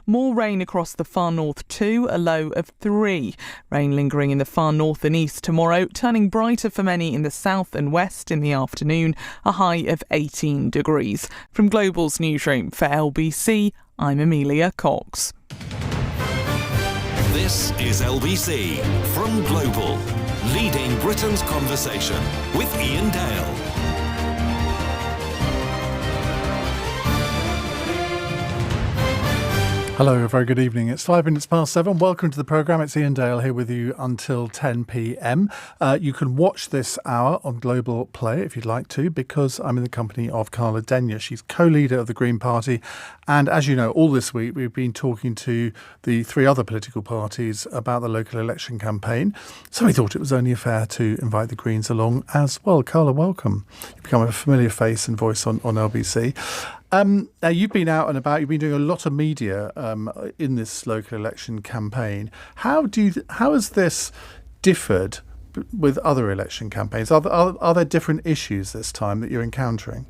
More rain across the far north too, a low of 3. Rain lingering in the far north and east tomorrow, turning brighter for many in the south and west in the afternoon, a high of 18 degrees. From Global's newsroom for LBC, I'm Amelia Cox. This is LBC from Global, leading Britain's conversation with Iain Dale. Hello, a very good evening. It's 5 minutes past 7. Welcome to the programme. It's Iain Dale here with you until 10 p.m. You can watch this hour on Global Play if you'd like to, because I'm in the company of Carla Denyer. She's co-leader of the Green Party. And as you know, all this week we've been talking to the 3 other political parties about the local election campaign. So we thought it was only fair to invite the Greens along as well. Carla, welcome. You've become a familiar face and voice on LBC. Now, you've been out and about. You've been doing a lot of media in this local election campaign. How has this differed with other election campaigns? Are there different issues this time that you're encountering?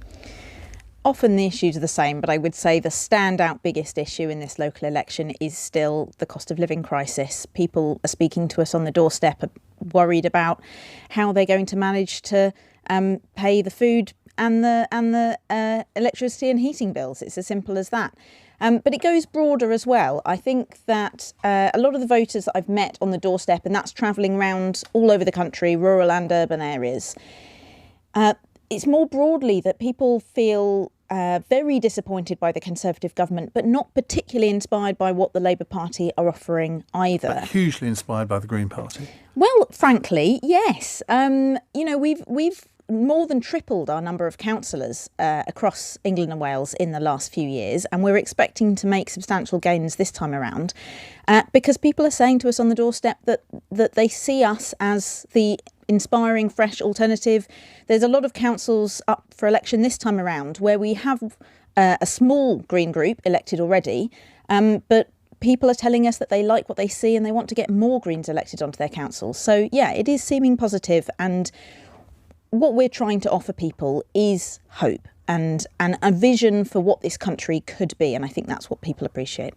Often the issues are the same, but I would say the standout biggest issue in this local election is still the cost of living crisis. People are speaking to us on the doorstep, are worried about how they're going to manage to pay the food and the electricity and heating bills. It's as simple as that. But it goes broader as well. I think that a lot of the voters that I've met on the doorstep, and that's travelling around all over the country, rural and urban areas, it's more broadly that people feel very disappointed by the Conservative government, but not particularly inspired by what the Labour Party are offering either. But hugely inspired by the Green Party. Well, frankly, yes. We've more than tripled our number of councillors across England and Wales in the last few years, and we're expecting to make substantial gains this time around because people are saying to us on the doorstep that they see us as the inspiring, fresh alternative. There's a lot of councils up for election this time around where we have a small Green group elected already, but people are telling us that they like what they see and they want to get more Greens elected onto their councils. So, yeah, it is seeming positive, and what we're trying to offer people is hope and a vision for what this country could be. And I think that's what people appreciate.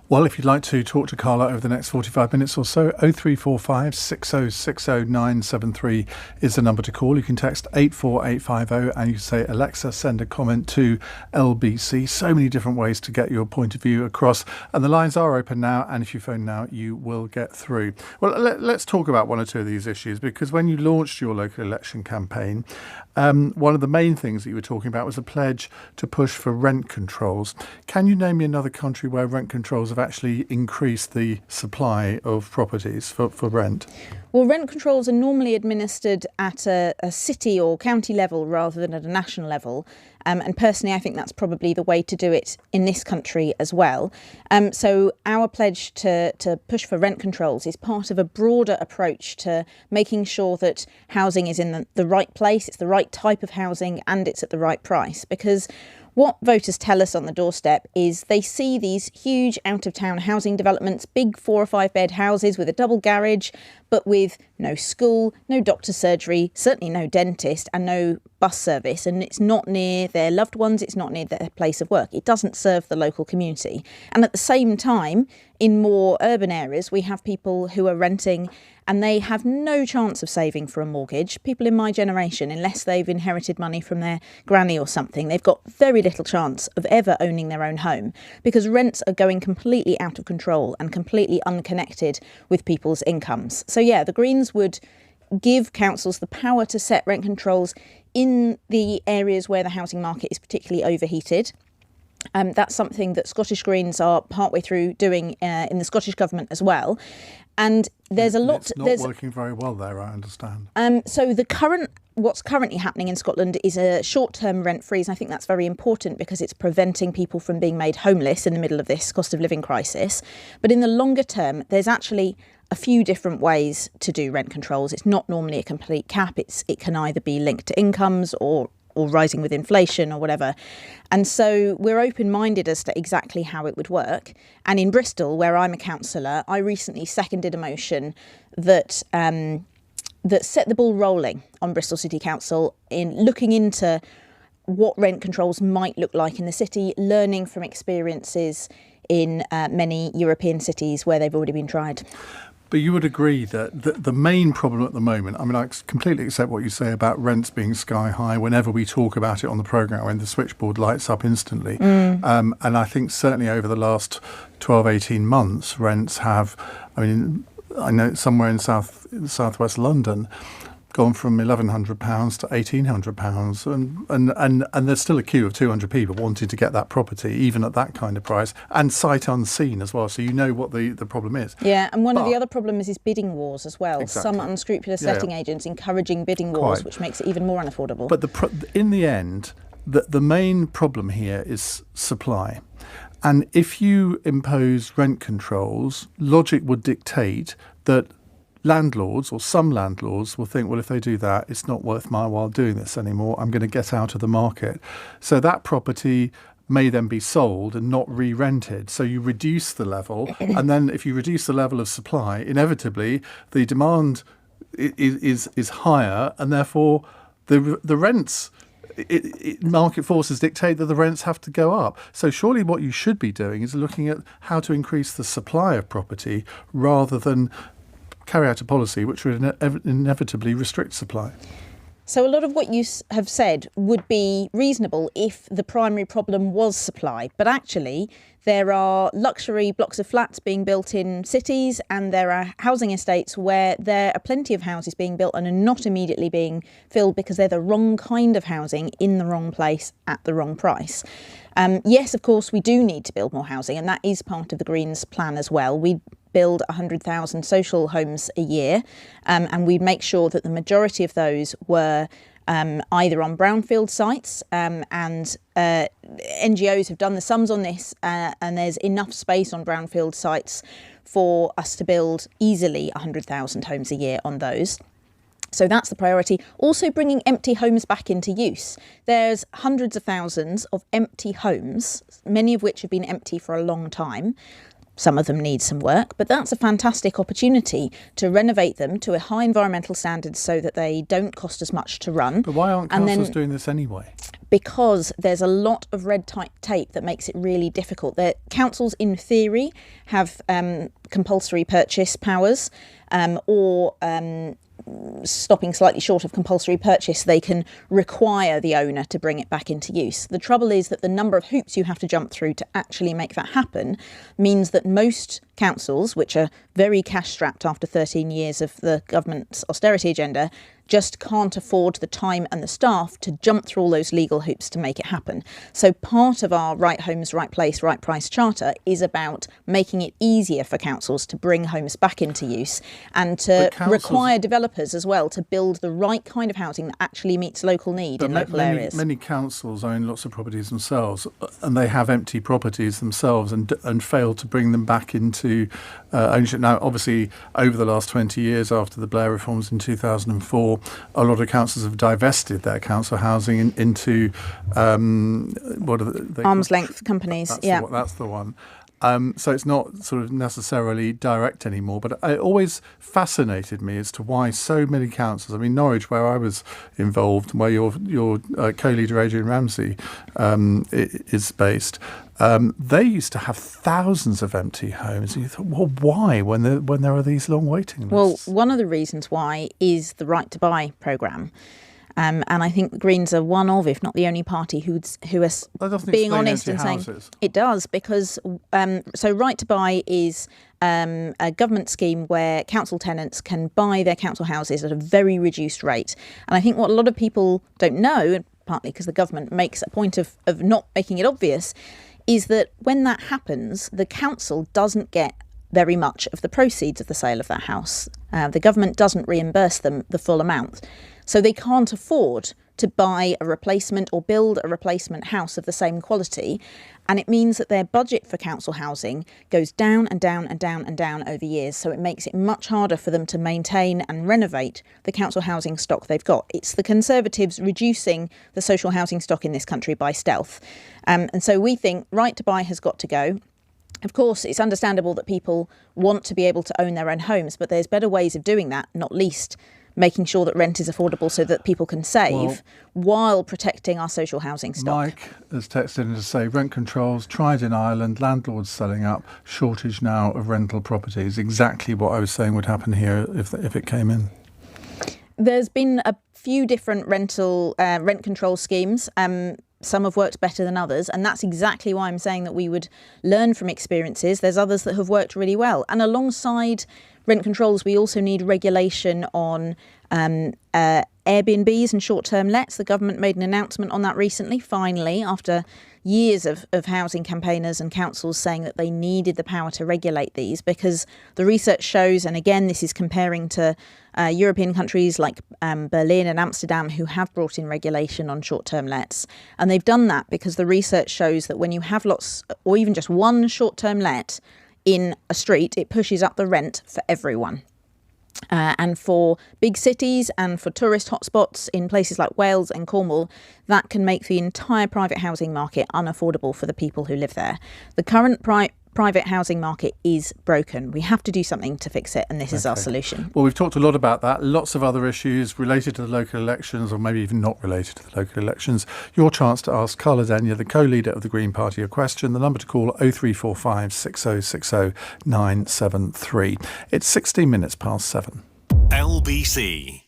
Well, if you'd like to talk to Carla over the next 45 minutes or so, 0345 6060 973 is the number to call. You can text 84850 and you can say, Alexa, send a comment to LBC. So many different ways to get your point of view across. And the lines are open now. And if you phone now, you will get through. Well, let's talk about one or two of these issues, because when you launched your local election campaign, one of the main things that you were talking about was a pledge to push for rent controls. Can you name me another country where rent controls have actually increased the supply of properties for rent? Well, rent controls are normally administered at a city or county level rather than at a national level. And personally, I think that's probably the way to do it in this country as well. So our pledge to push for rent controls is part of a broader approach to making sure that housing is in the right place, it's the right type of housing, and it's at the right price. Because what voters tell us on the doorstep is they see these huge out-of-town housing developments, big 4 or 5 bed houses with a double garage, but with no school, no doctor's surgery, certainly no dentist, and no bus service. And it's not near their loved ones, it's not near their place of work. It doesn't serve the local community. And at the same time, in more urban areas, we have people who are renting and they have no chance of saving for a mortgage. People in my generation, unless they've inherited money from their granny or something, they've got very little chance of ever owning their own home because rents are going completely out of control and completely unconnected with people's incomes. So yeah, the Greens would give councils the power to set rent controls in the areas where the housing market is particularly overheated. That's something that Scottish Greens are partway through doing in the Scottish Government as well. And there's a lot. It's not working very well there, I understand. So what's currently happening in Scotland is a short-term rent freeze. I think that's very important because it's preventing people from being made homeless in the middle of this cost of living crisis. But in the longer term, there's actually a few different ways to do rent controls. It's not normally a complete cap. It can either be linked to incomes or rising with inflation or whatever. And so we're open-minded as to exactly how it would work. And in Bristol, where I'm a councillor, I recently seconded a motion that set the ball rolling on Bristol City Council in looking into what rent controls might look like in the city, learning from experiences in many European cities where they've already been tried. But you would agree that the main problem at the moment, I mean, I completely accept what you say about rents being sky high whenever we talk about it on the programme, when the switchboard lights up instantly. And I think certainly over the last 12, 18 months, rents have, I mean, I know somewhere in southwest London, gone from £1,100 to £1,800, and there's still a queue of 200 people wanting to get that property, even at that kind of price, and sight unseen as well. So you know what the problem is. Yeah, and one of the other problems is bidding wars as well. Exactly. Some unscrupulous letting agents encouraging bidding wars, which makes it even more unaffordable. But in the end, the main problem here is supply. And if you impose rent controls, logic would dictate that landlords, or some landlords, will think, well, if they do that, it's not worth my while doing this anymore. I'm going to get out of the market. So that property may then be sold and not re-rented. So you reduce the level. And then if you reduce the level of supply, inevitably the demand is higher, and therefore the rents, market forces dictate that the rents have to go up. So surely what you should be doing is looking at how to increase the supply of property rather than carry out a policy which would inevitably restrict supply. So a lot of what you have said would be reasonable if the primary problem was supply. But actually, there are luxury blocks of flats being built in cities, and there are housing estates where there are plenty of houses being built and are not immediately being filled because they're the wrong kind of housing in the wrong place at the wrong price. Yes, of course, we do need to build more housing, and that is part of the Greens plan as well. We build 100,000 social homes a year, and we make sure that the majority of those were either on brownfield sites, and NGOs have done the sums on this, and there's enough space on brownfield sites for us to build easily 100,000 homes a year on those. So that's the priority. Also bringing empty homes back into use. There's hundreds of thousands of empty homes, many of which have been empty for a long time. Some of them need some work, but that's a fantastic opportunity to renovate them to a high environmental standard so that they don't cost as much to run. But why aren't councils doing this anyway? Because there's a lot of red tape that makes it really difficult. The councils, in theory, have compulsory purchase powers, or stopping slightly short of compulsory purchase, they can require the owner to bring it back into use. The trouble is that the number of hoops you have to jump through to actually make that happen means that most councils, which are very cash-strapped after 13 years of the government's austerity agenda, just can't afford the time and the staff to jump through all those legal hoops to make it happen. So part of our Right Homes, Right Place, Right Price Charter is about making it easier for councils to bring homes back into use and to require developers as well to build the right kind of housing that actually meets local need in local areas. Many councils own lots of properties themselves, and they have empty properties themselves and fail to bring them back into ownership. Now, obviously, over the last 20 years after the Blair reforms in 2004, a lot of councils have divested their council housing into what are they arm's length companies. That's the one. So it's not sort of necessarily direct anymore, but it always fascinated me as to why so many councils, I mean, Norwich, where I was involved, where your co-leader Adrian Ramsey is based, they used to have thousands of empty homes. And you thought, well, why when there are these long waiting lists? Well, one of the reasons why is the Right to Buy programme. And I think the Greens are one of, if not the only party who are being honest and saying it does, because so Right to Buy is a government scheme where council tenants can buy their council houses at a very reduced rate. And I think what a lot of people don't know, and partly because the government makes a point of not making it obvious, is that when that happens, the council doesn't get very much of the proceeds of the sale of that house. The government doesn't reimburse them the full amount. So they can't afford to buy a replacement or build a replacement house of the same quality. And it means that their budget for council housing goes down and down and down and down over years. So it makes it much harder for them to maintain and renovate the council housing stock they've got. It's the Conservatives reducing the social housing stock in this country by stealth. And so we think Right to Buy has got to go. Of course, it's understandable that people want to be able to own their own homes, but there's better ways of doing that, not least making sure that rent is affordable so that people can save while protecting our social housing stock. Mike has texted in to say rent controls tried in Ireland, landlords selling up, shortage now of rental properties. Exactly what I was saying would happen here if it came in. There's been a few different rent control schemes. Some have worked better than others, and that's exactly why I'm saying that we would learn from experiences. There's others that have worked really well. And alongside rent controls, we also need regulation on Airbnbs and short-term lets. The government made an announcement on that recently, finally, after years of housing campaigners and councils saying that they needed the power to regulate these, because the research shows, and again, this is comparing to European countries like Berlin and Amsterdam, who have brought in regulation on short-term lets. And they've done that because the research shows that when you have lots, or even just one short-term let in a street, it pushes up the rent for everyone. And for big cities and for tourist hotspots in places like Wales and Cornwall, that can make the entire private housing market unaffordable for the people who live there. The current private housing market is broken. We have to do something to fix it, and this is our solution. Well, we've talked a lot about that. Lots of other issues related to the local elections, or maybe even not related to the local elections. Your chance to ask Carla Denyer, the co-leader of the Green Party, a question. The number to call 0345 6060 973. It's 16 minutes past 7. LBC.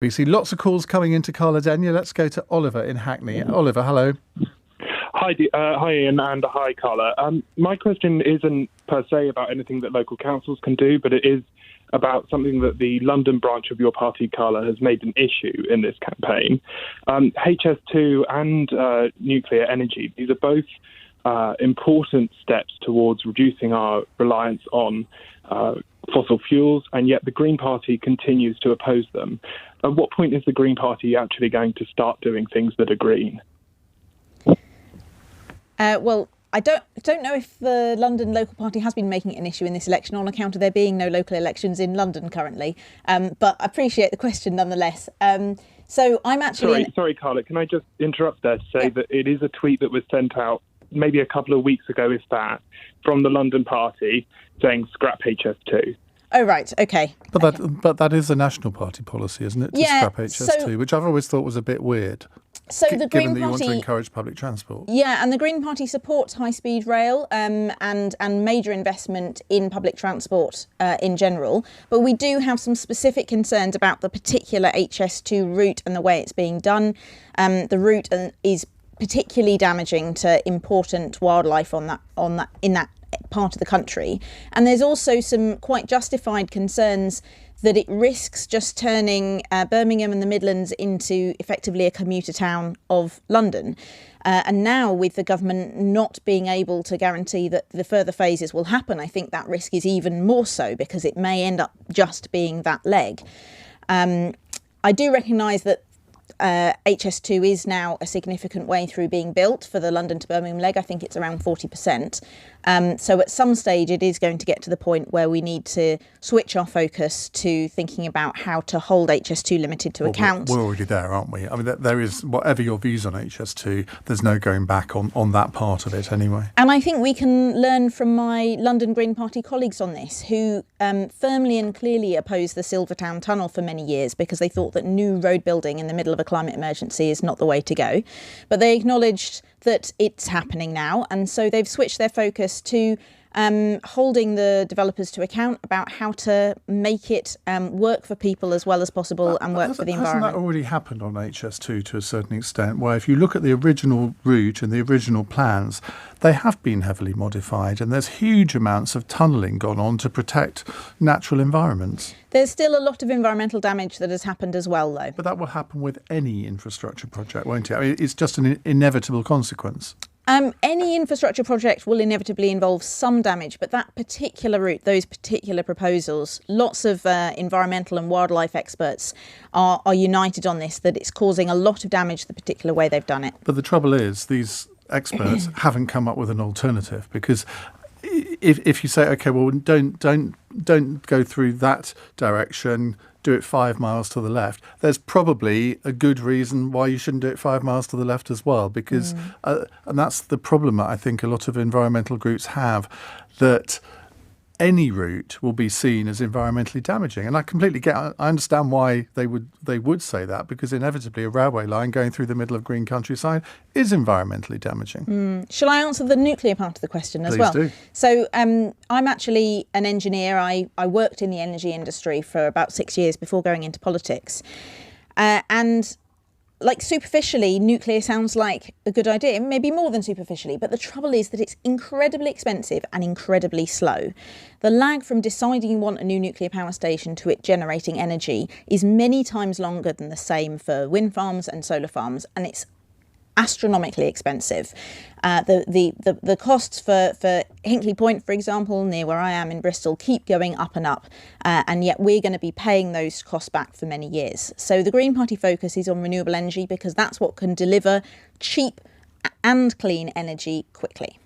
We see lots of calls coming into Carla Denyer. Let's go to Oliver in Hackney. Oliver, hello. Hi, Iain, and hi, Carla. My question isn't per se about anything that local councils can do, but it is about something that the London branch of your party, Carla, has made an issue in this campaign. HS2 and nuclear energy, these are both important steps towards reducing our reliance on fossil fuels, and yet the Green Party continues to oppose them. At what point is the Green Party actually going to start doing things that are green? Well, I don't know if the London local party has been making it an issue in this election on account of there being no local elections in London currently. But I appreciate the question nonetheless. So I'm actually... Sorry, Carla, can I just interrupt there to say that it is a tweet that was sent out maybe a couple of weeks ago, if that, from the London party saying scrap HS2. Oh, right, OK. But that is a National Party policy, isn't it, to scrap HS2, which I've always thought was a bit weird. So the Green given that you Party want to encourage public transport. Yeah, and the Green Party supports high-speed rail and major investment in public transport in general. But we do have some specific concerns about the particular HS2 route and the way it's being done. The route is particularly damaging to important wildlife in that part of the country. And there's also some quite justified concerns that it risks just turning Birmingham and the Midlands into effectively a commuter town of London. And now with the government not being able to guarantee that the further phases will happen, I think that risk is even more so because it may end up just being that leg. I do recognise that HS2 is now a significant way through being built for the London to Birmingham leg. I think it's around 40%. So at some stage it is going to get to the point where we need to switch our focus to thinking about how to hold HS2 Limited to account. We're already there, aren't we? I mean, there is, whatever your views on HS2, there's no going back on that part of it anyway. And I think we can learn from my London Green Party colleagues on this, who firmly and clearly opposed the Silvertown Tunnel for many years because they thought that new road building in the middle of a climate emergency is not the way to go. But they acknowledged that it's happening now, and so they've switched their focus to holding the developers to account about how to make it work for people as well as possible and work for the environment. Hasn't that already happened on HS2 to a certain extent, where if you look at the original route and the original plans, they have been heavily modified and there's huge amounts of tunnelling gone on to protect natural environments? There's still a lot of environmental damage that has happened as well, though. But that will happen with any infrastructure project, won't it? I mean, it's just an inevitable consequence. Any infrastructure project will inevitably involve some damage, but that particular route, those particular proposals, lots of environmental and wildlife experts are united on this, that it's causing a lot of damage the particular way they've done it. But the trouble is, these experts haven't come up with an alternative, because if you say, OK, well, don't go through that direction, do it 5 miles to the left, there's probably a good reason why you shouldn't do it 5 miles to the left as well, because and that's the problem that I think a lot of environmental groups have, that any route will be seen as environmentally damaging. And I completely I understand why they would say that, because inevitably a railway line going through the middle of green countryside is environmentally damaging. Shall I answer the nuclear part of the question as well? Please do. So I'm actually an engineer. I worked in the energy industry for about 6 years before going into politics. And like superficially, nuclear sounds like a good idea, maybe more than superficially, but the trouble is that it's incredibly expensive and incredibly slow. The lag from deciding you want a new nuclear power station to it generating energy is many times longer than the same for wind farms and solar farms, and it's astronomically expensive. The costs for Hinkley Point, for example, near where I am in Bristol, keep going up and up, and yet we're going to be paying those costs back for many years. So the Green Party focus is on renewable energy because that's what can deliver cheap and clean energy quickly.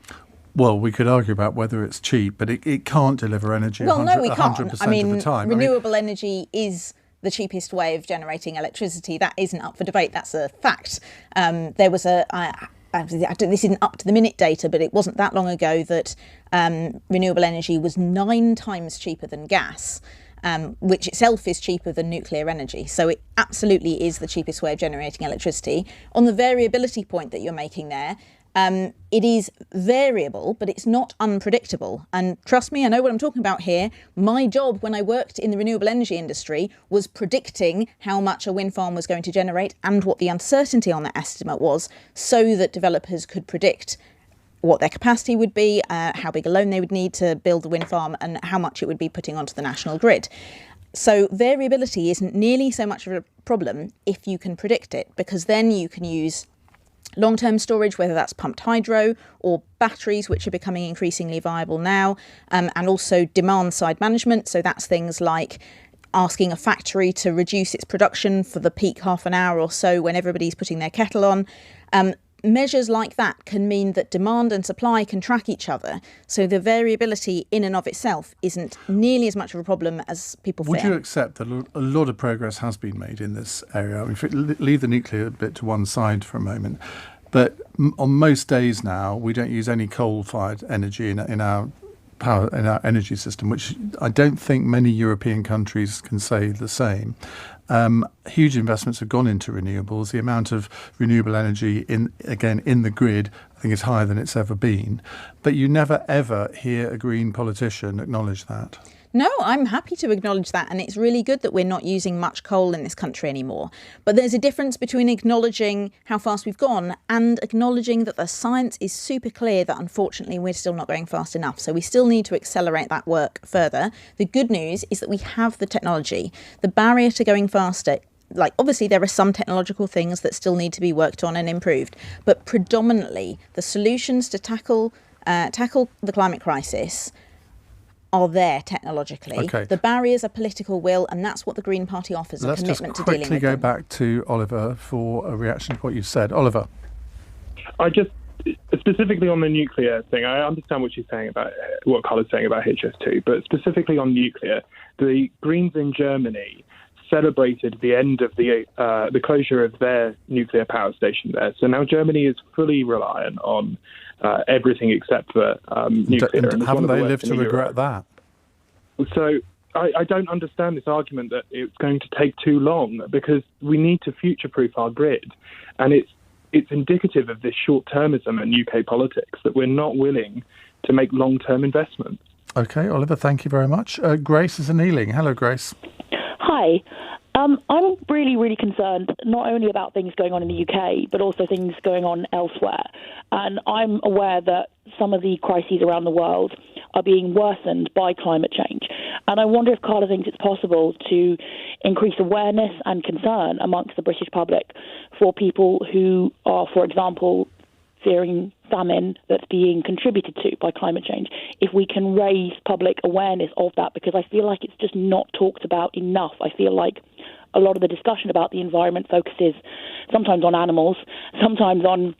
Well, we could argue about whether it's cheap, but it can't deliver energy 100% I mean, of the time. Renewable energy is the cheapest way of generating electricity. That isn't up for debate. That's a fact. There was this isn't up to the minute data, but it wasn't that long ago that renewable energy was 9 times cheaper than gas, which itself is cheaper than nuclear energy. So it absolutely is the cheapest way of generating electricity. On the variability point that you're making there, it is variable, but it's not unpredictable. And trust me, I know what I'm talking about here. My job when I worked in the renewable energy industry was predicting how much a wind farm was going to generate and what the uncertainty on that estimate was, so that developers could predict what their capacity would be, how big a loan they would need to build the wind farm, and how much it would be putting onto the national grid. So variability isn't nearly so much of a problem if you can predict it, because then you can use long-term storage, whether that's pumped hydro or batteries, which are becoming increasingly viable now, and also demand-side management. So that's things like asking a factory to reduce its production for the peak half an hour or so when everybody's putting their kettle on. Measures like that can mean that demand and supply can track each other. So the variability in and of itself isn't nearly as much of a problem as people fear. Would you accept that a lot of progress has been made in this area? I mean, leave the nuclear bit to one side for a moment. But on most days now, we don't use any coal-fired energy in our power, in our energy system, which I don't think many European countries can say the same. Huge investments have gone into renewables. The amount of renewable energy in the grid, I think, is higher than it's ever been. But you never ever hear a Green politician acknowledge that. No, I'm happy to acknowledge that, and it's really good that we're not using much coal in this country anymore. But there's a difference between acknowledging how fast we've gone and acknowledging that the science is super clear that unfortunately we're still not going fast enough. So we still need to accelerate that work further. The good news is that we have the technology. The barrier to going faster, like obviously there are some technological things that still need to be worked on and improved, but predominantly the solutions to tackle the climate crisis are there technologically. Okay. The barriers are political will, and that's what the Green Party offers, a commitment to dealing with them. Let's just quickly go back to Oliver for a reaction to what you said. Oliver. I just, specifically on the nuclear thing, I understand what she's saying about, what Carla's saying about HS2, but specifically on nuclear, the Greens in Germany celebrated the end of the closure of their nuclear power station there. So now Germany is fully reliant on everything except for nuclear. And haven't they lived to regret that? So I don't understand this argument that it's going to take too long, because we need to future-proof our grid. And it's indicative of this short-termism in UK politics that we're not willing to make long-term investments. OK, Oliver, thank you very much. Grace is annealing. Hello, Grace. Hi. I'm really, really concerned not only about things going on in the UK, but also things going on elsewhere. And I'm aware that some of the crises around the world are being worsened by climate change. And I wonder if Carla thinks it's possible to increase awareness and concern amongst the British public for people who are, for example, fearing famine that's being contributed to by climate change, if we can raise public awareness of that, because I feel like it's just not talked about enough. I feel like a lot of the discussion about the environment focuses sometimes on animals, sometimes on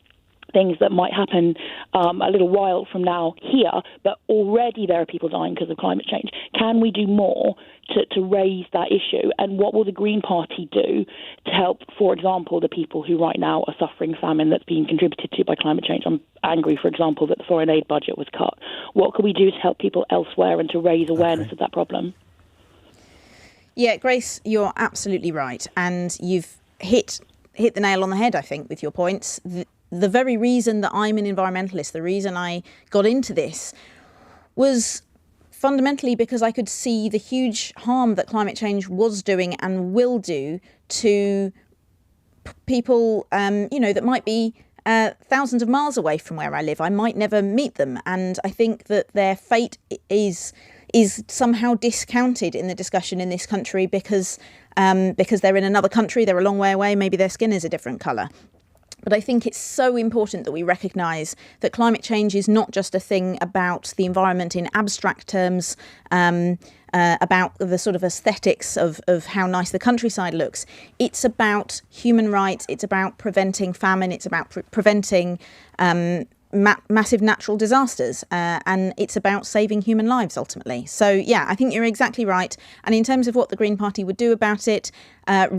things that might happen a little while from now here, but already there are people dying because of climate change. Can we do more to raise that issue? And what will the Green Party do to help, for example, the people who right now are suffering famine that's being contributed to by climate change? I'm angry, for example, that the foreign aid budget was cut. What can we do to help people elsewhere and to raise awareness of that problem? Yeah, Grace, you're absolutely right. And you've hit the nail on the head, I think, with your points. The very reason that I'm an environmentalist, the reason I got into this, was fundamentally because I could see the huge harm that climate change was doing and will do to people, that might be thousands of miles away from where I live. I might never meet them. And I think that their fate is somehow discounted in the discussion in this country because they're in another country, they're a long way away, maybe their skin is a different colour. But I think it's so important that we recognise that climate change is not just a thing about the environment in abstract terms, about the sort of aesthetics of how nice the countryside looks. It's about human rights, it's about preventing famine, it's about preventing massive natural disasters, and it's about saving human lives ultimately. So yeah, I think you're exactly right. And in terms of what the Green Party would do about it,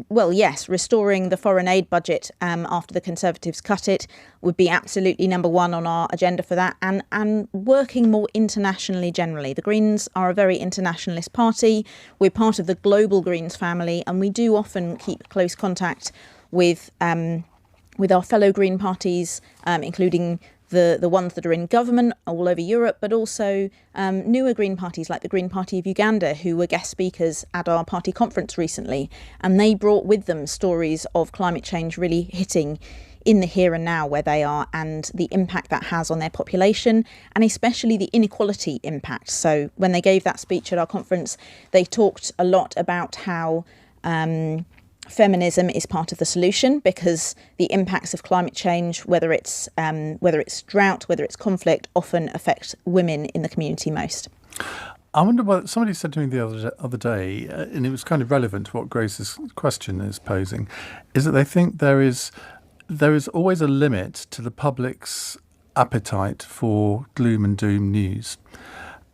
well, yes, restoring the foreign aid budget after the Conservatives cut it would be absolutely number one on our agenda for that, and working more internationally generally. The Greens are a very internationalist party. We're part of the global Greens family, and we do often keep close contact with our fellow Green parties, including the ones that are in government all over Europe, but also newer Green parties like the Green Party of Uganda, who were guest speakers at our party conference recently. And they brought with them stories of climate change really hitting in the here and now where they are, and the impact that has on their population, and especially the inequality impact. So when they gave that speech at our conference, they talked a lot about how feminism is part of the solution, because the impacts of climate change, whether it's drought, whether it's conflict, often affect women in the community most. I wonder what somebody said to me the other day, and it was kind of relevant to what Grace's question is posing, is that they think there is always a limit to the public's appetite for gloom and doom news.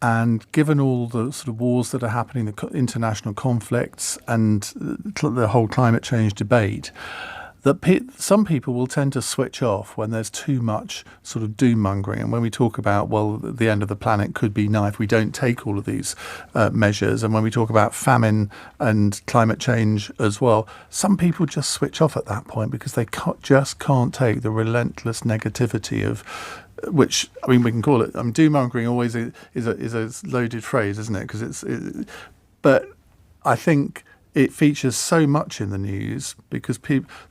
And given all the sort of wars that are happening, the international conflicts and the whole climate change debate, that some people will tend to switch off when there's too much sort of doom mongering. And when we talk about, well, the end of the planet could be nigh if we don't take all of these measures, and when we talk about famine and climate change as well, some people just switch off at that point because they just can't take the relentless negativity of, which, I mean, we can call it, doom mongering always is a loaded phrase, isn't it? Because but I think it features so much in the news because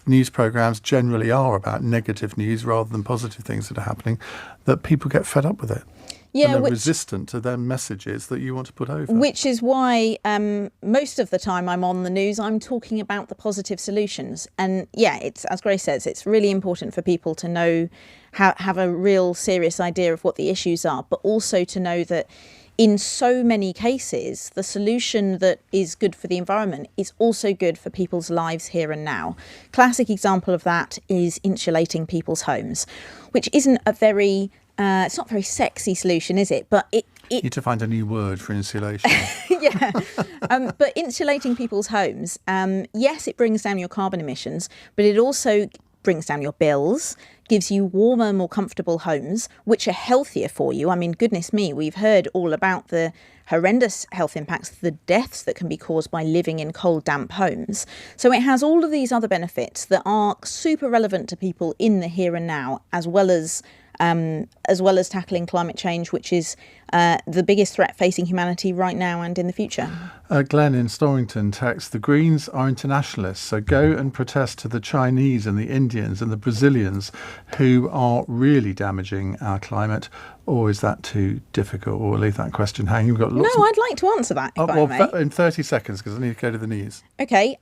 news programmes generally are about negative news rather than positive things that are happening, that people get fed up with it. Yeah, and they're resistant to their messages that you want to put over. Which is why most of the time I'm on the news, I'm talking about the positive solutions. And yeah, it's, as Grace says, it's really important for people to know, have a real serious idea of what the issues are, but also to know that in so many cases, the solution that is good for the environment is also good for people's lives here and now. Classic example of that is insulating people's homes, which isn't a very, it's not a very sexy solution, is it? But it you need to find a new word for insulation. Yeah. But insulating people's homes, yes, it brings down your carbon emissions, but it also brings down your bills, gives you warmer, more comfortable homes, which are healthier for you. I mean, goodness me, we've heard all about the horrendous health impacts, the deaths that can be caused by living in cold, damp homes. So it has all of these other benefits that are super relevant to people in the here and now, as well as tackling climate change, which is the biggest threat facing humanity right now and in the future. Glenn in Storrington texts, the Greens are internationalists, so go and protest to the Chinese and the Indians and the Brazilians who are really damaging our climate. Or is that too difficult? Or we'll leave that question hanging. We've got lots I'd like to answer that, if I may. In 30 seconds, because I need to go to the news. Okay,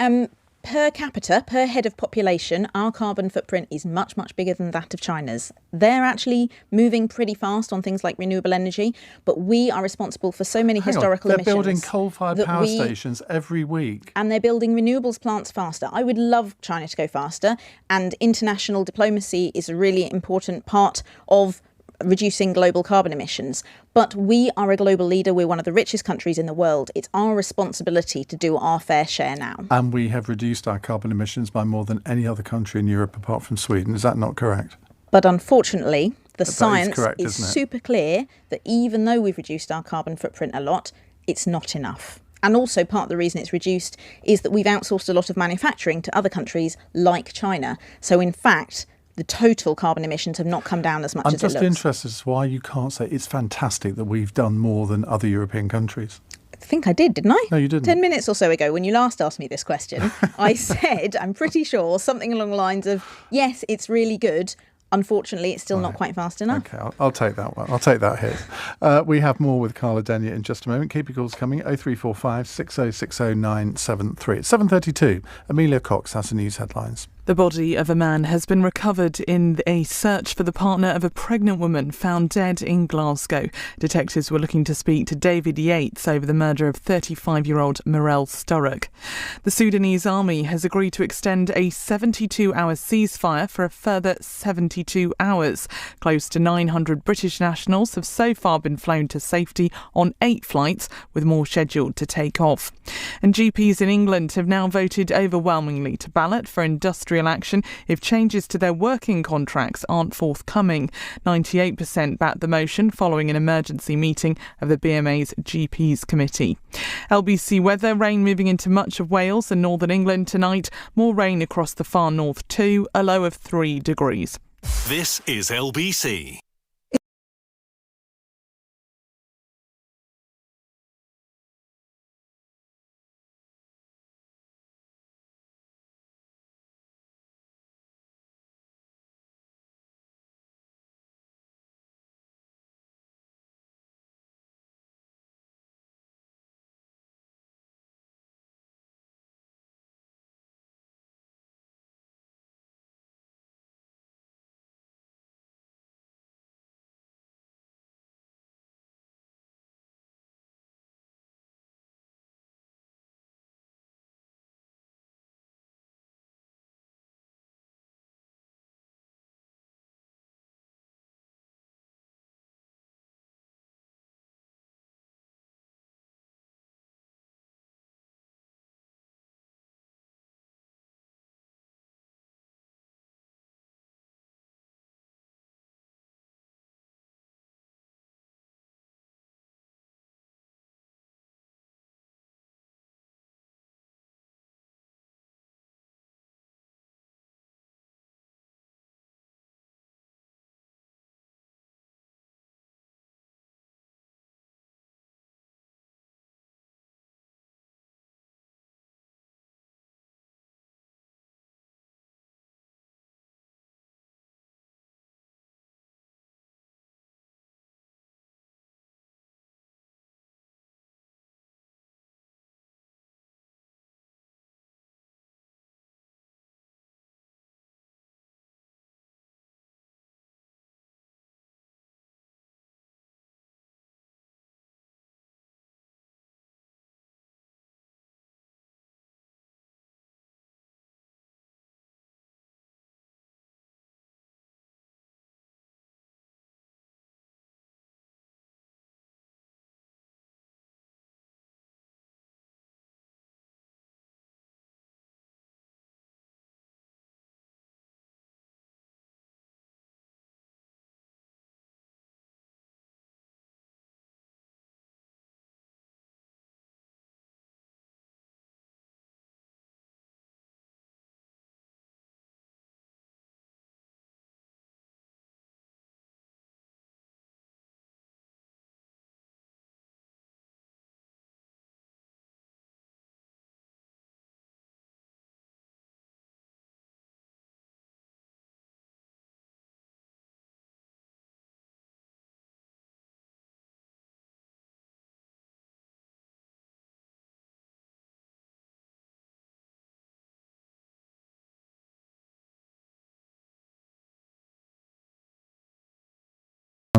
per capita, per head of population, our carbon footprint is much, much bigger than that of China's. They're actually moving pretty fast on things like renewable energy, but we are responsible for so many historical emissions. They're building coal-fired power stations every week. And they're building renewables plants faster. I would love China to go faster, and international diplomacy is a really important part of reducing global carbon emissions. But we are a global leader. We're one of the richest countries in the world. It's our responsibility to do our fair share now. And we have reduced our carbon emissions by more than any other country in Europe apart from Sweden. Is that not correct? But unfortunately, the science is isn't it? super clear that even though we've reduced our carbon footprint a lot, it's not enough. And also part of the reason it's reduced is that we've outsourced a lot of manufacturing to other countries like China. So in fact, the total carbon emissions have not come down as much as it looks. I'm just interested as to why you can't say it's fantastic that we've done more than other European countries. I think I did, didn't I? No, you didn't. 10 minutes or so ago, when you last asked me this question, I said, I'm pretty sure, something along the lines of, yes, it's really good. Unfortunately, it's still not quite fast enough. OK, I'll take that one. I'll take that hit. We have more with Carla Denyer in just a moment. Keep your calls coming. 0345 6060 973. It's 7:32. Amelia Cox has the news headlines. The body of a man has been recovered in a search for the partner of a pregnant woman found dead in Glasgow. Detectives were looking to speak to David Yates over the murder of 35-year-old Mirelle Sturrock. The Sudanese army has agreed to extend a 72-hour ceasefire for a further 72 hours. Close to 900 British nationals have so far been flown to safety on 8 flights, with more scheduled to take off. And GPs in England have now voted overwhelmingly to ballot for industrial action if changes to their working contracts aren't forthcoming. 98% backed the motion following an emergency meeting of the BMA's GPs committee. LBC weather, rain moving into much of Wales and northern England tonight. More rain across the far north too, a low of 3 degrees. This is LBC.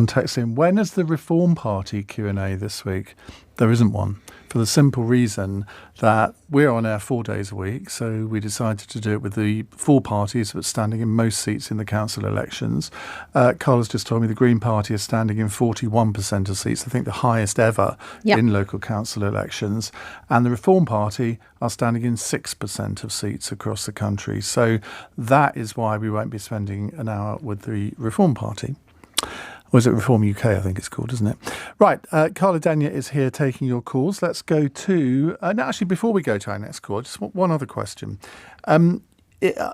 One text in, when is the Reform Party Q&A this week? There isn't one, for the simple reason that we're on air 4 days a week, so we decided to do it with the four parties that are standing in most seats in the council elections. Carla's just told me the Green Party is standing in 41% of seats, I think the highest ever in local council elections, and the Reform Party are standing in 6% of seats across the country. So that is why we won't be spending an hour with the Reform Party. Or is it Reform UK, I think it's called, isn't it? Right, Carla Denyer is here taking your calls. Let's go to... no, actually, before we go to our next call, just one other question. I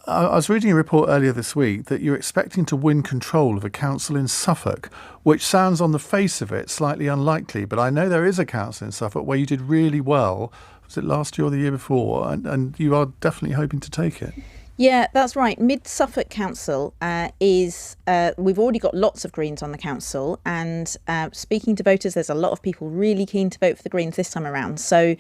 was reading a report earlier this week that you're expecting to win control of a council in Suffolk, which sounds on the face of it slightly unlikely, but I know there is a council in Suffolk where you did really well. Was it last year or the year before? And you are definitely hoping to take it. Yeah, that's right. Mid Suffolk Council is, we've already got lots of Greens on the council, and speaking to voters, there's a lot of people really keen to vote for the Greens this time around. So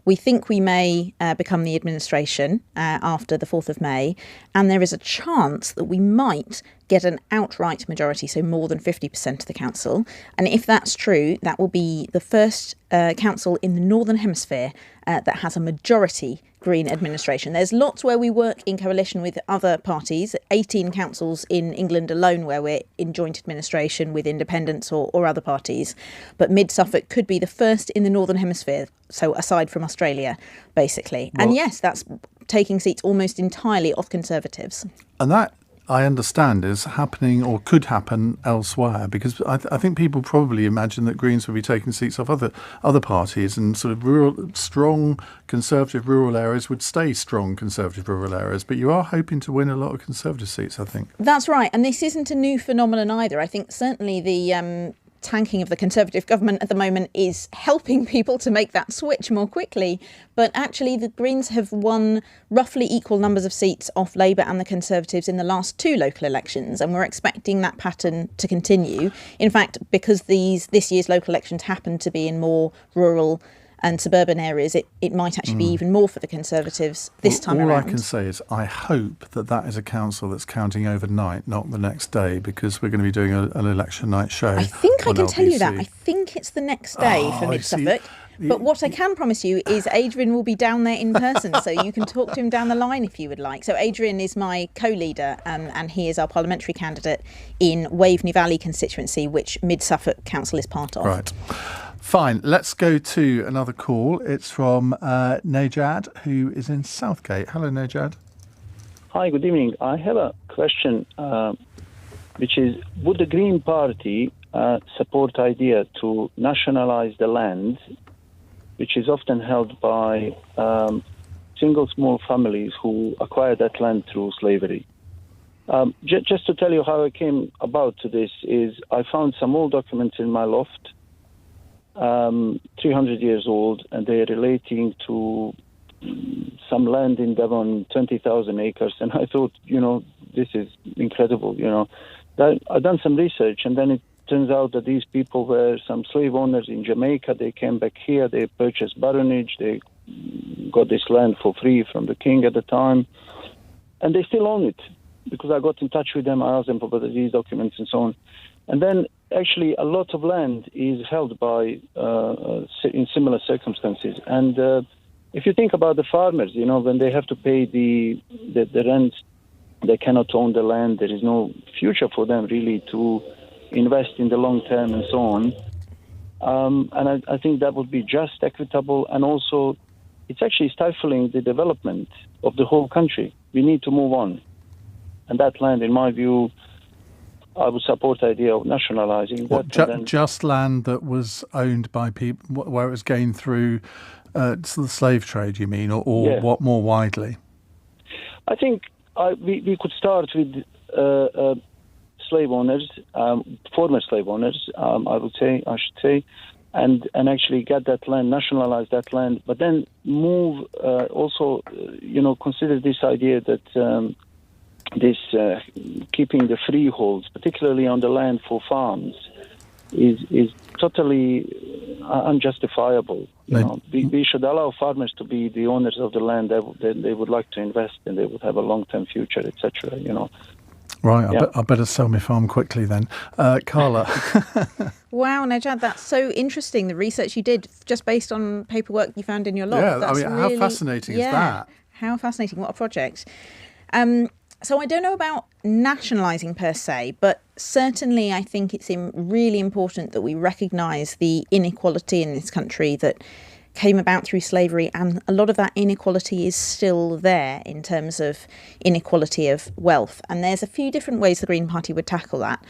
we think we may become the administration after the 4th of May, and there is a chance that we might get an outright majority, so more than 50% of the council. And if that's true, that will be the first council in the Northern Hemisphere that has a majority Green administration. There's lots where we work in coalition with other parties, 18 councils in England alone where we're in joint administration with independents or other parties. But Mid Suffolk could be the first in the Northern Hemisphere, so aside from Australia, basically. Well, and yes, that's taking seats almost entirely off Conservatives. And that, I understand, is happening or could happen elsewhere, because I think people probably imagine that Greens will be taking seats off other parties, and sort of strong Conservative rural areas would stay strong Conservative rural areas. But you are hoping to win a lot of Conservative seats, I think. That's right. And this isn't a new phenomenon either. I think certainly the tanking of the Conservative government at the moment is helping people to make that switch more quickly. But actually, the Greens have won roughly equal numbers of seats off Labour and the Conservatives in the last two local elections, and we're expecting that pattern to continue. In fact, because this year's local elections happen to be in more rural and suburban areas, it might actually be even more for the Conservatives this time around. All I can say is I hope that is a council that's counting overnight, not the next day, because we're going to be doing an election night show. I think I can tell you that. I think it's the next day for Mid Suffolk. But what I can promise you is Adrian will be down there in person, so you can talk to him down the line if you would like. So Adrian is my co-leader, and he is our parliamentary candidate in Waveney Valley constituency, which Mid Suffolk Council is part of. Right. Fine, let's go to another call. It's from Najad, who is in Southgate. Hello, Najad. Hi, good evening. I have a question, which is, would the Green Party support the idea to nationalise the land, which is often held by single small families who acquire that land through slavery? Just to tell you how I came about to this is I found some old documents in my loft, 300 years old, and they're relating to some land in Devon, 20,000 acres. And I thought, this is incredible, I've done some research, and then it turns out that these people were some slave owners in Jamaica. They came back here, they purchased baronage, they got this land for free from the king at the time, and they still own it, because I got in touch with them, I asked them for these documents and so on. And then actually a lot of land is held by in similar circumstances. And if you think about the farmers, when they have to pay the rent, they cannot own the land. There is no future for them really to invest in the long term and so on. And I think that would be just, equitable, and also it's actually stifling the development of the whole country. We need to move on. And that land, in my view, I would support the idea of nationalising that. Just land that was owned by people, where it was gained through the slave trade, you mean, or yeah. What more widely? I think we could start with slave owners, former slave owners, I should say, and actually get that land, nationalise that land, but then move, also, consider this idea that keeping the freeholds, particularly on the land for farms, is totally unjustifiable. We should allow farmers to be the owners of the land that they would like to invest, and they would have a long-term future, etc. Right, Yeah. I better sell my farm quickly then. Carla. Wow, Najad, that's so interesting. The research you did just based on paperwork you found in your loft. Yeah, That's how fascinating is that? How fascinating. What a project. So I don't know about nationalising per se, but certainly I think it's really important that we recognise the inequality in this country that came about through slavery, and a lot of that inequality is still there in terms of inequality of wealth. And there's a few different ways the Green Party would tackle that.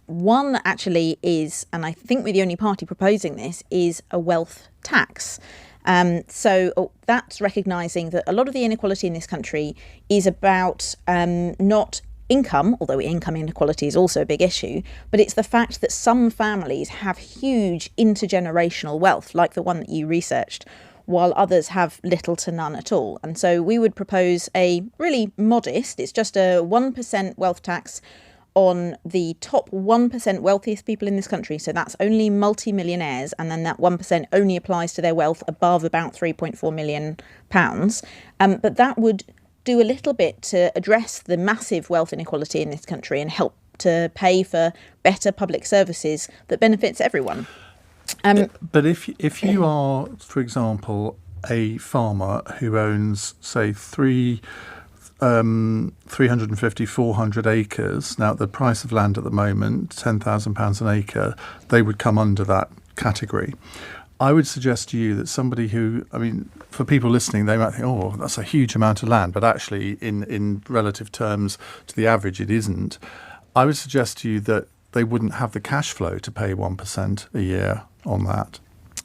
One actually is, and I think we're the only party proposing this, is a wealth tax. So that's recognising that a lot of the inequality in this country is about not income, although income inequality is also a big issue, but it's the fact that some families have huge intergenerational wealth, like the one that you researched, while others have little to none at all. And so we would propose a really modest, it's just a 1% wealth tax on the top 1% wealthiest people in this country. So that's only multi-millionaires, and then that 1% only applies to their wealth above about £3.4 million. But that would do a little bit to address the massive wealth inequality in this country and help to pay for better public services that benefits everyone. But if you are, for example, a farmer who owns, say, 350, 400 acres, now at the price of land at the moment, £10,000 an acre, they would come under that category. I would suggest to you that somebody who, I mean, for people listening, they might think, oh, that's a huge amount of land, but actually in relative terms to the average, it isn't. I would suggest to you that they wouldn't have the cash flow to pay 1% a year on that.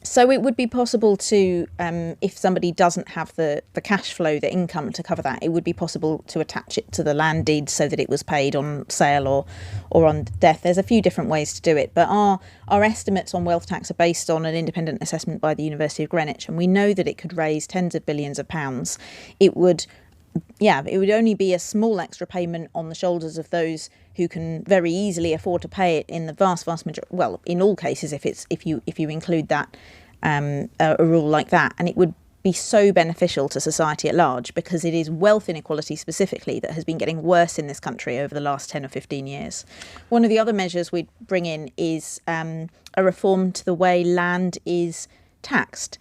So it would be possible to, if somebody doesn't have the cash flow, the income to cover that, it would be possible to attach it to the land deed so that it was paid on sale or on death. There's a few different ways to do it, but our estimates on wealth tax are based on an independent assessment by the University of Greenwich, and we know that it could raise tens of billions of pounds. It would only be a small extra payment on the shoulders of those who can very easily afford to pay it in the vast majority. Well, in all cases, if you include that a rule like that, and it would be so beneficial to society at large because it is wealth inequality specifically that has been getting worse in this country over the last 10 or 15 years. One of the other measures we'd bring in is a reform to the way land is taxed.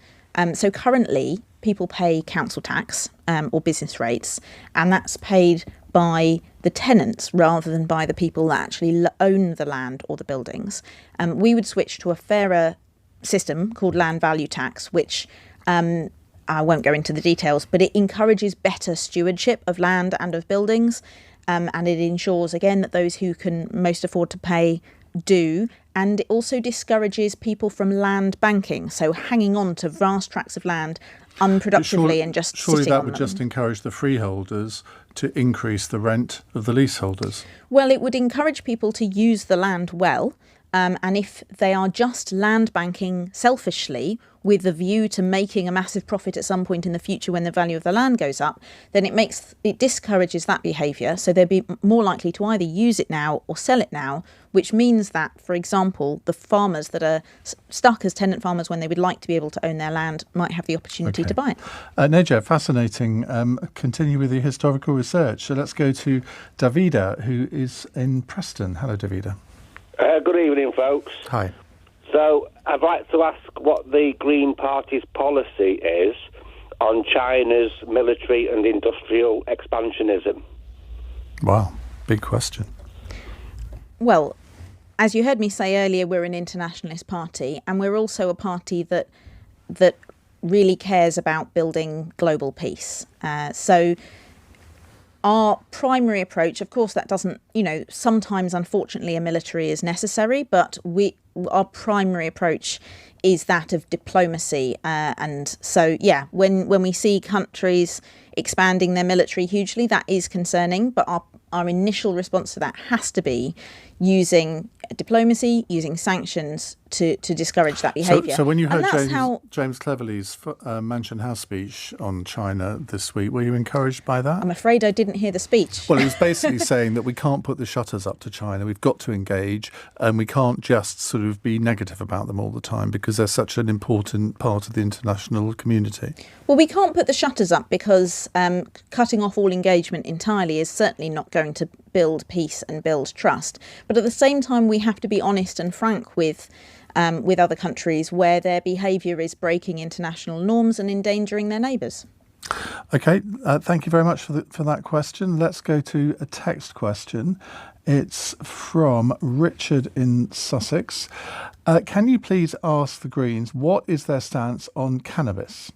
So currently, people pay council tax or business rates, and that's paid by the tenants rather than by the people that actually own the land or the buildings. We would switch to a fairer system called land value tax, which I won't go into the details, but it encourages better stewardship of land and of buildings, and it ensures, again, that those who can most afford to pay do, and it also discourages people from land banking, so hanging on to vast tracts of land unproductively and just surely sitting that on would them. just encourage the freeholders to increase the rent of the leaseholders. Well, it would encourage people to use the land well, and if they are just land banking selfishly with a view to making a massive profit at some point in the future when the value of the land goes up, then it discourages that behaviour. So they'd be more likely to either use it now or sell it now, which means that, for example, the farmers that are stuck as tenant farmers when they would like to be able to own their land might have the opportunity to buy it. Neja, fascinating. Continue with your historical research. So let's go to Davida, who is in Preston. Hello, Davida. Good evening, folks. Hi. So I'd like to ask what the Green Party's policy is on China's military and industrial expansionism. Wow, big question. Well, as you heard me say earlier, we're an internationalist party, and we're also a party that really cares about building global peace. So our primary approach, of course, that doesn't, sometimes, unfortunately, a military is necessary, but our primary approach is that of diplomacy. And so, when we see countries expanding their military hugely, that is concerning. But our initial response to that has to be using diplomacy, using sanctions to discourage that behaviour. So when you heard James Cleverly's Mansion House speech on China this week, were you encouraged by that? I'm afraid I didn't hear the speech. Well, he was basically saying that we can't put the shutters up to China. We've got to engage, and we can't just sort of be negative about them all the time because they're such an important part of the international community. Well, we can't put the shutters up because cutting off all engagement entirely is certainly not going to build peace and build trust. But at the same time, we have to be honest and frank with other countries where their behaviour is breaking international norms and endangering their neighbours. OK, thank you very much for that question. Let's go to a text question. It's from Richard in Sussex. Can you please ask the Greens what is their stance on cannabis?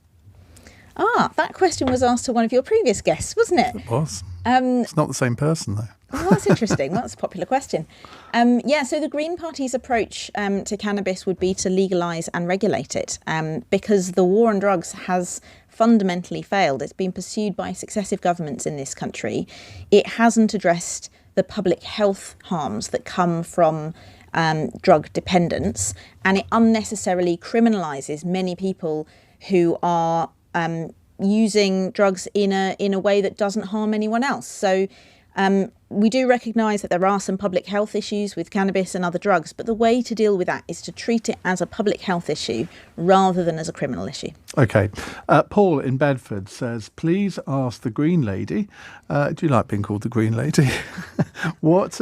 That question was asked to one of your previous guests, wasn't it? It was. It's not the same person, though. Well, that's interesting. That's a popular question. So the Green Party's approach to cannabis would be to legalise and regulate it because the war on drugs has fundamentally failed. It's been pursued by successive governments in this country. It hasn't addressed the public health harms that come from drug dependence, and it unnecessarily criminalises many people who are using drugs in a way that doesn't harm anyone else. So we do recognise that there are some public health issues with cannabis and other drugs, but the way to deal with that is to treat it as a public health issue rather than as a criminal issue. OK. Paul in Bedford says, please ask the Green Lady, do you like being called the Green Lady? What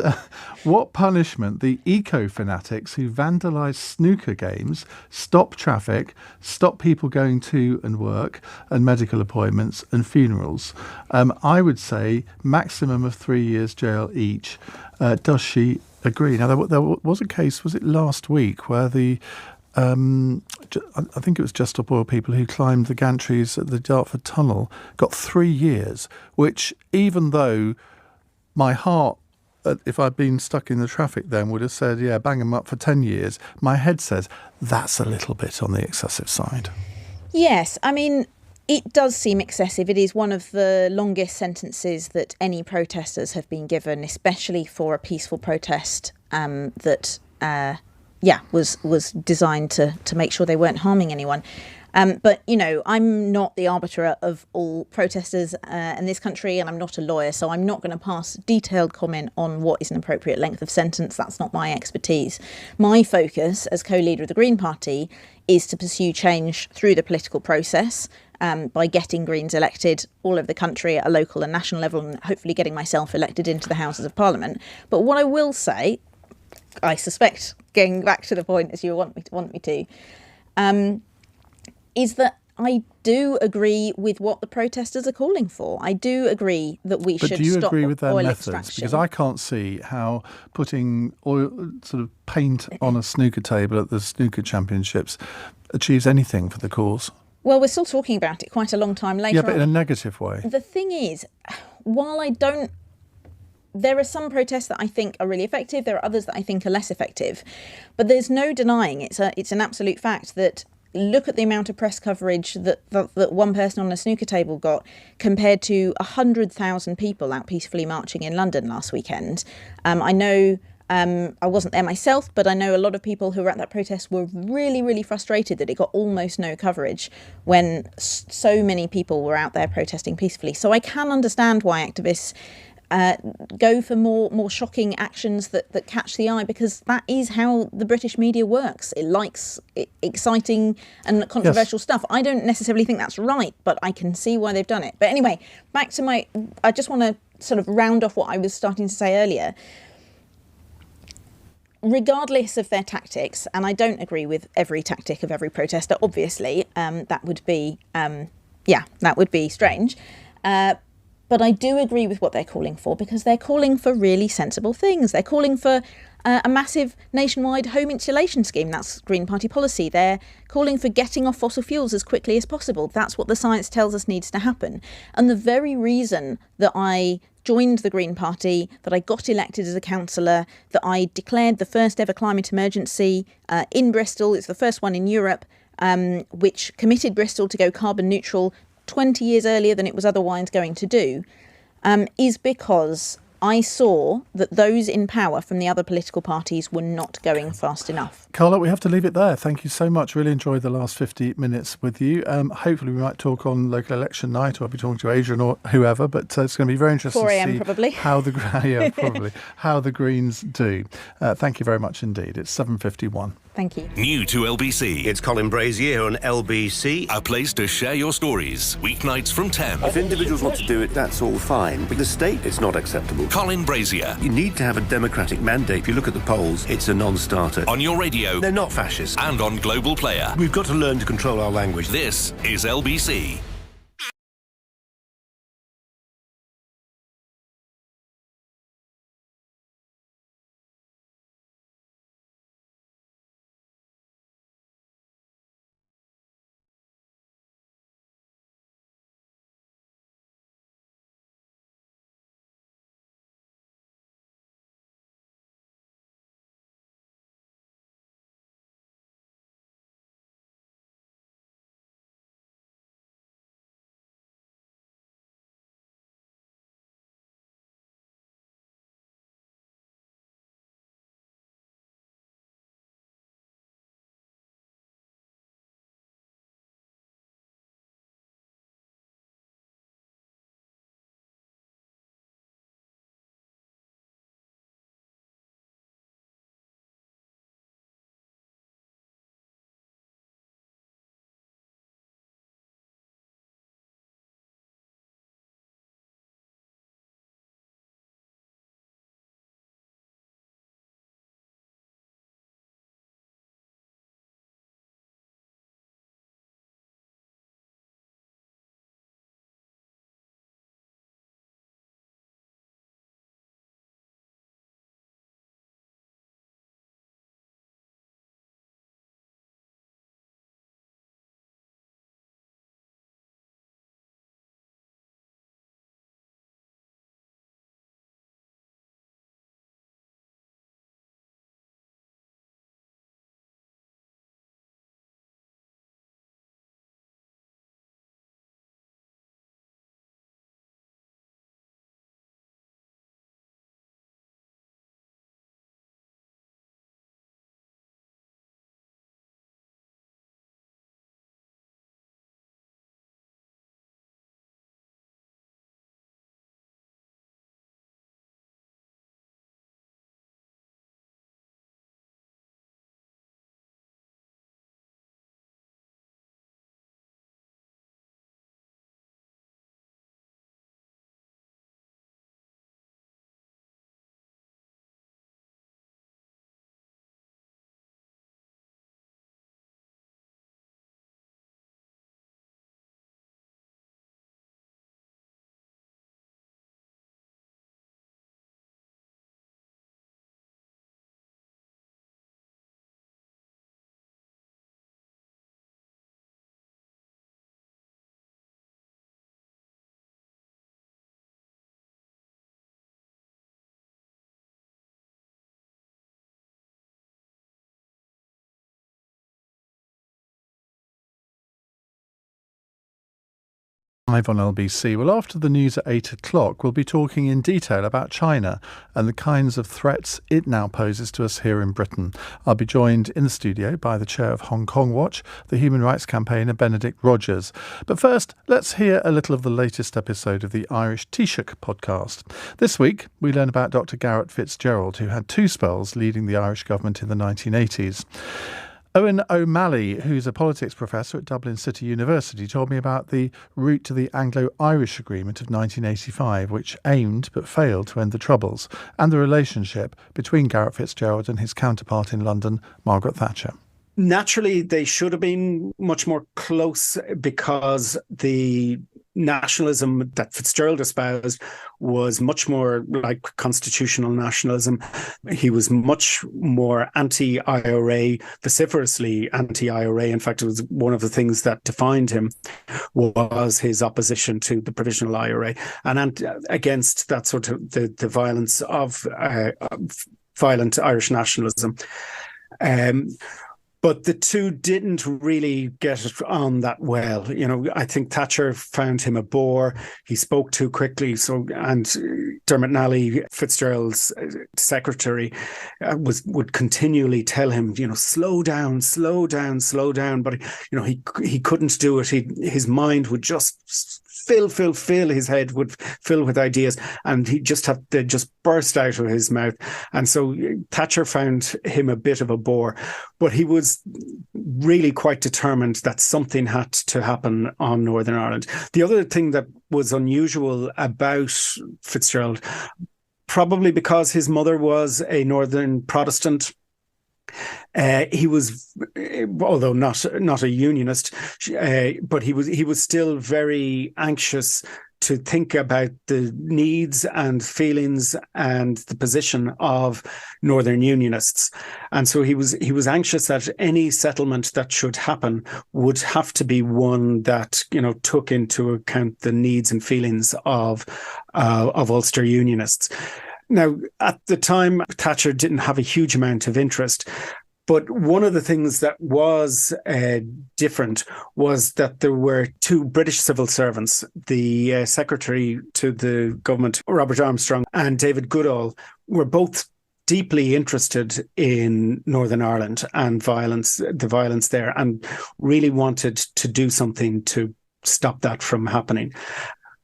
punishment the eco-fanatics who vandalise snooker games, stop traffic, stop people going to and work and medical appointments and funerals? I would say maximum of 3 years jail each. Does she agree? Now, there was a case, was it last week, where I think it was Just Stop Oil people who climbed the gantries at the Dartford Tunnel got 3 years, which even though my heart, if I'd been stuck in the traffic then, would have said, yeah, bang them up for 10 years, my head says that's a little bit on the excessive side. Yes, I mean, it does seem excessive. It is one of the longest sentences that any protesters have been given, especially for a peaceful protest that was designed to make sure they weren't harming anyone. But, you know, I'm not the arbiter of all protesters in this country, and I'm not a lawyer, so I'm not going to pass detailed comment on what is an appropriate length of sentence. That's not my expertise. My focus as co-leader of the Green Party is to pursue change through the political process by getting Greens elected all over the country at a local and national level, and hopefully getting myself elected into the Houses of Parliament. But what I will say, I suspect, getting back to the point as you want me to, is that I do agree with what the protesters are calling for. I do agree that we should stop oil extraction. But do you agree with their methods? Because I can't see how putting oil, sort of paint on a snooker table at the snooker championships achieves anything for the cause. Well, we're still talking about it quite a long time later. Yeah, but in a negative way. The thing is, while there are some protests that I think are really effective, there are others that I think are less effective. But there's no denying it's an absolute fact that look at the amount of press coverage that one person on a snooker table got compared to 100,000 people out peacefully marching in London last weekend. I know I wasn't there myself, but I know a lot of people who were at that protest were really, really frustrated that it got almost no coverage when so many people were out there protesting peacefully. So I can understand why activists go for more shocking actions that catch the eye, because that is how the British media works. It likes exciting and controversial stuff. I don't necessarily think that's right, but I can see why they've done it. But anyway, back to I just want to sort of round off what I was starting to say earlier. Regardless of their tactics, and I don't agree with every tactic of every protester, obviously, that would be strange. But I do agree with what they're calling for, because they're calling for really sensible things. They're calling for a massive nationwide home insulation scheme. That's Green Party policy. They're calling for getting off fossil fuels as quickly as possible. That's what the science tells us needs to happen. And the very reason that I joined the Green Party, that I got elected as a councillor, that I declared the first ever climate emergency in Bristol, it's the first one in Europe, which committed Bristol to go carbon neutral 20 years earlier than it was otherwise going to do, is because I saw that those in power from the other political parties were not going fast enough. Carla, we have to leave it there. Thank you so much. Really enjoyed the last 50 minutes with you. Hopefully we might talk on local election night, or I'll be talking to Adrian or whoever, but it's going to be very interesting 4 to a.m. see probably. how the Greens do. Thank you very much indeed. It's 7:51. Thank you. New to LBC. It's Colin Brazier on LBC. A place to share your stories. Weeknights from 10. If individuals want to do it, that's all fine. But the state is not acceptable. Colin Brazier. You need to have a democratic mandate. If you look at the polls, it's a non-starter. On your radio. They're not fascist. And on Global Player. We've got to learn to control our language. This is LBC. Live on LBC. Well, after the news at 8 o'clock, we'll be talking in detail about China and the kinds of threats it now poses to us here in Britain. I'll be joined in the studio by the chair of Hong Kong Watch, the human rights campaigner Benedict Rogers. But first, let's hear a little of the latest episode of the Irish Taoiseach podcast. This week, we learn about Dr. Garret FitzGerald, who had two spells leading the Irish government in the 1980s. Owen O'Malley, who's a politics professor at Dublin City University, told me about the route to the Anglo-Irish Agreement of 1985, which aimed but failed to end the Troubles, and the relationship between Garret FitzGerald and his counterpart in London, Margaret Thatcher. Naturally, they should have been much more close, because the nationalism that Fitzgerald espoused was much more like constitutional nationalism. He was much more anti-IRA, vociferously anti-IRA. In fact, it was one of the things that defined him was his opposition to the provisional IRA, and against that sort of the violence of violent Irish nationalism. But the two didn't really get on that well. I think Thatcher found him a bore. He spoke too quickly. And Dermot Nally, Fitzgerald's secretary, would continually tell him, slow down, slow down, slow down. But he couldn't do it. His mind would just fill. His head would fill with ideas, and he just have to just burst out of his mouth. And so Thatcher found him a bit of a bore, but he was really quite determined that something had to happen on Northern Ireland. The other thing that was unusual about Fitzgerald, probably because his mother was a Northern Protestant, he was, although not a unionist, but he was still very anxious to think about the needs and feelings and the position of Northern Unionists. And so he was anxious that any settlement that should happen would have to be one that, took into account the needs and feelings of Ulster Unionists. Now, at the time, Thatcher didn't have a huge amount of interest. But one of the things that was different was that there were two British civil servants, the secretary to the government, Robert Armstrong, and David Goodall, were both deeply interested in Northern Ireland and the violence there, and really wanted to do something to stop that from happening.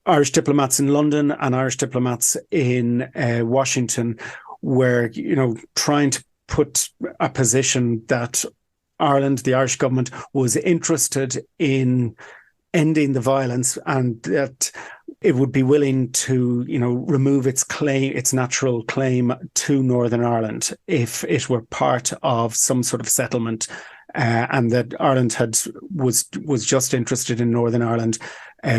Irish diplomats in London and Irish diplomats in Washington were, trying to put a position that Ireland, the Irish government, was interested in ending the violence, and that it would be willing to, remove its natural claim to Northern Ireland if it were part of some sort of settlement, and that Ireland was just interested in Northern Ireland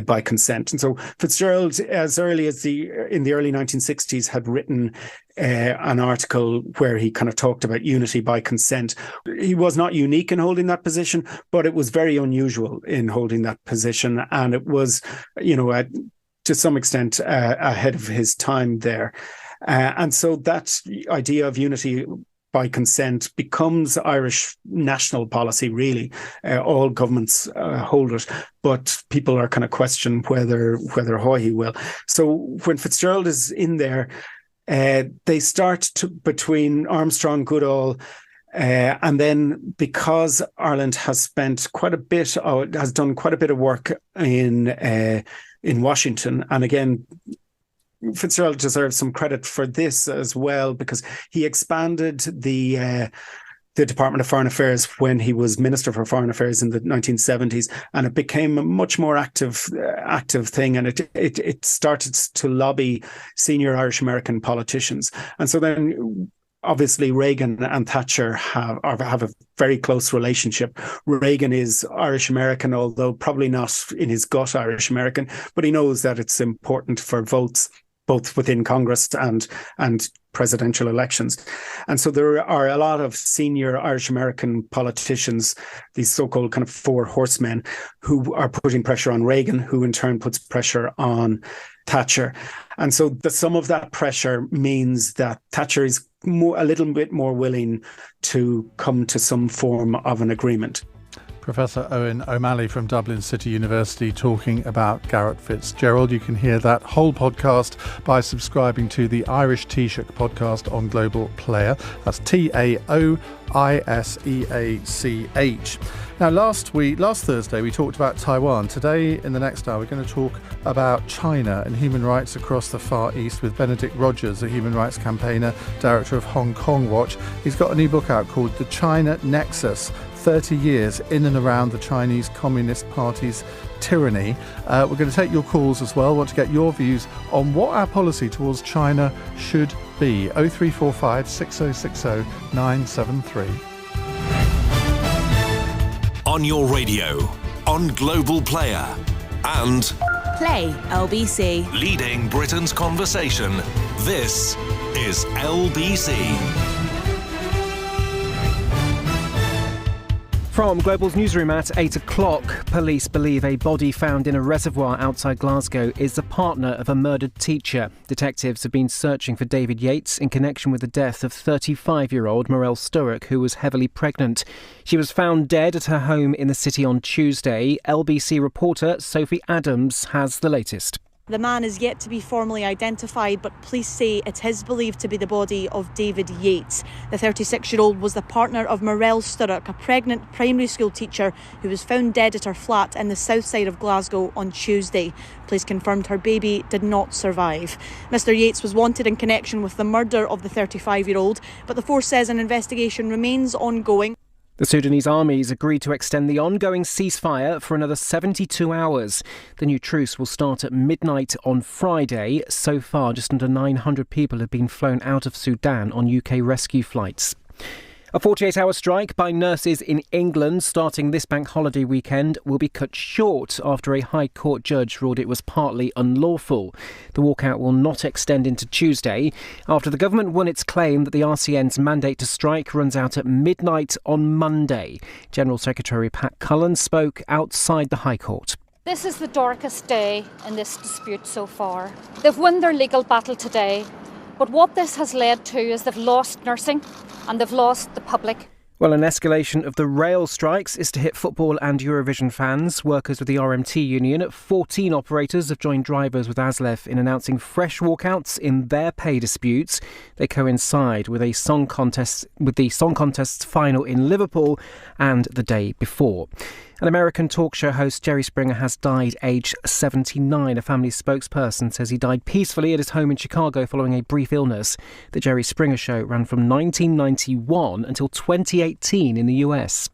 by consent. And so Fitzgerald, as early as in the early 1960s, had written an article where he kind of talked about unity by consent. He was not unique in holding that position, but it was very unusual in holding that position. And it was, to some extent, ahead of his time there. And so that idea of unity by consent becomes Irish national policy, really. All governments hold it, but people are kind of question whether he will. So when Fitzgerald is in there, they start between Armstrong, Goodall, and then because Ireland has done quite a bit of work in Washington, and again, Fitzgerald deserves some credit for this as well, because he expanded the Department of Foreign Affairs when he was Minister for Foreign Affairs in the 1970s, and it became a much more active thing, and it started to lobby senior Irish American politicians. And so then obviously Reagan and Thatcher have a very close relationship. Reagan is Irish American, although probably not in his gut Irish American, but he knows that it's important for votes both within Congress and presidential elections. And so there are a lot of senior Irish American politicians, these so-called kind of four horsemen, who are putting pressure on Reagan, who in turn puts pressure on Thatcher. And so the sum of that pressure means that Thatcher is a little bit more willing to come to some form of an agreement. Professor Owen O'Malley from Dublin City University talking about Garret Fitzgerald. You can hear that whole podcast by subscribing to the Irish Taoiseach podcast on Global Player. That's TAOISEACH. Now, last Thursday, we talked about Taiwan. Today, in the next hour, we're going to talk about China and human rights across the Far East with Benedict Rogers, a human rights campaigner, director of Hong Kong Watch. He's got a new book out called The China Nexus, 30 years in and around the Chinese Communist Party's tyranny. We're going to take your calls as well. Want to get your views on what our policy towards China should be. 0345 6060 973. On your radio, on Global Player, and Play LBC. Leading Britain's conversation. This is LBC. From Global's newsroom at 8 o'clock, police believe a body found in a reservoir outside Glasgow is the partner of a murdered teacher. Detectives have been searching for David Yates in connection with the death of 35-year-old Morel Sturrock, who was heavily pregnant. She was found dead at her home in the city on Tuesday. LBC reporter Sophie Adams has the latest. The man is yet to be formally identified, but police say it is believed to be the body of David Yates. The 36-year-old was the partner of Morel Sturrock, a pregnant primary school teacher who was found dead at her flat in the south side of Glasgow on Tuesday. Police confirmed her baby did not survive. Mr Yates was wanted in connection with the murder of the 35-year-old, but the force says an investigation remains ongoing. The Sudanese armies agreed to extend the ongoing ceasefire for another 72 hours. The new truce will start at midnight on Friday. So far, just under 900 people have been flown out of Sudan on UK rescue flights. A 48-hour strike by nurses in England starting this bank holiday weekend will be cut short after a High Court judge ruled it was partly unlawful. The walkout will not extend into Tuesday after the government won its claim that the RCN's mandate to strike runs out at midnight on Monday. General Secretary Pat Cullen spoke outside the High Court. This is the darkest day in this dispute so far. They've won their legal battle today, but what this has led to is they've lost nursing and they've lost the public. Well, an escalation of the rail strikes is to hit football and Eurovision fans. Workers with the RMT union, 14 operators have joined drivers with ASLEF in announcing fresh walkouts in their pay disputes. They coincide with the song contest's final in Liverpool and the day before. An American talk show host, Jerry Springer, has died aged 79. A family spokesperson says he died peacefully at his home in Chicago following a brief illness. The Jerry Springer Show ran from 1991 until 2018 in the US.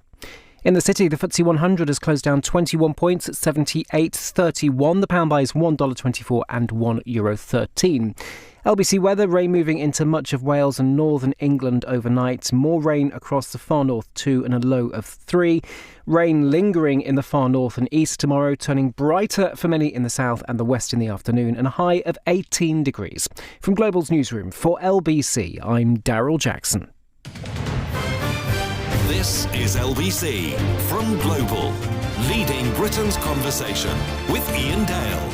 In the city, the FTSE 100 has closed down 21 points at 78.31. The pound buys $1.24 and €1.13. LBC weather, rain moving into much of Wales and northern England overnight. More rain across the far north, 2 and a low of 3. Rain lingering in the far north and east tomorrow, turning brighter for many in the south and the west in the afternoon, and a high of 18 degrees. From Global's newsroom for LBC, I'm Daryl Jackson. This is LBC from Global, leading Britain's conversation with Iain Dale.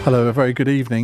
Hello, a very good evening.